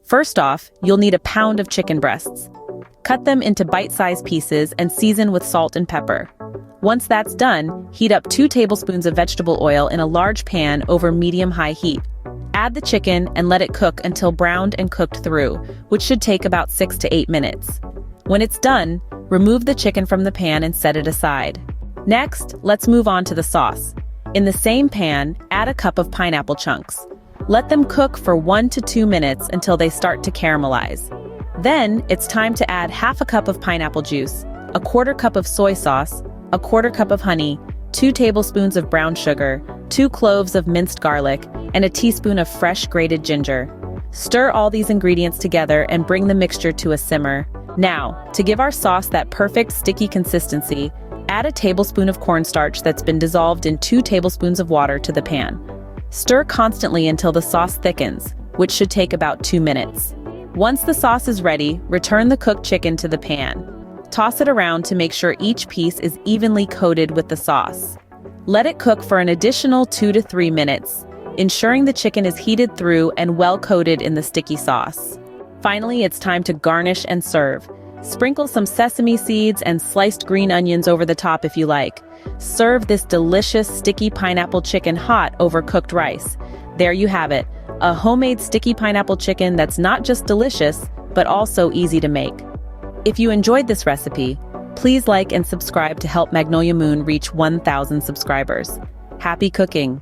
First off, you'll need a pound of chicken breasts. Cut them into bite-sized pieces and season with salt and pepper. Once that's done, heat up 2 tablespoons of vegetable oil in a large pan over medium-high heat. Add the chicken and let it cook until browned and cooked through, which should take about 6 to 8 minutes. When it's done, remove the chicken from the pan and set it aside. Next, let's move on to the sauce. In the same pan, add a cup of pineapple chunks. Let them cook for 1 to 2 minutes until they start to caramelize. Then, it's time to add half a cup of pineapple juice, a 1/4 cup of soy sauce, a 1/4 cup of honey, 2 tablespoons of brown sugar, 2 cloves of minced garlic, and a teaspoon of fresh grated ginger. Stir all these ingredients together and bring the mixture to a simmer. Now, to give our sauce that perfect sticky consistency, add a tablespoon of cornstarch that's been dissolved in 2 tablespoons of water to the pan. Stir constantly until the sauce thickens, which should take about 2 minutes. Once the sauce is ready, return the cooked chicken to the pan. Toss it around to make sure each piece is evenly coated with the sauce. Let it cook for an additional 2 to 3 minutes, ensuring the chicken is heated through and well coated in the sticky sauce. Finally, it's time to garnish and serve. Sprinkle some sesame seeds and sliced green onions over the top if you like. Serve this delicious sticky pineapple chicken hot over cooked rice. There you have it, a homemade sticky pineapple chicken that's not just delicious, but also easy to make. If you enjoyed this recipe, please like and subscribe to help Magnolia Moon reach 1,000 subscribers. Happy cooking!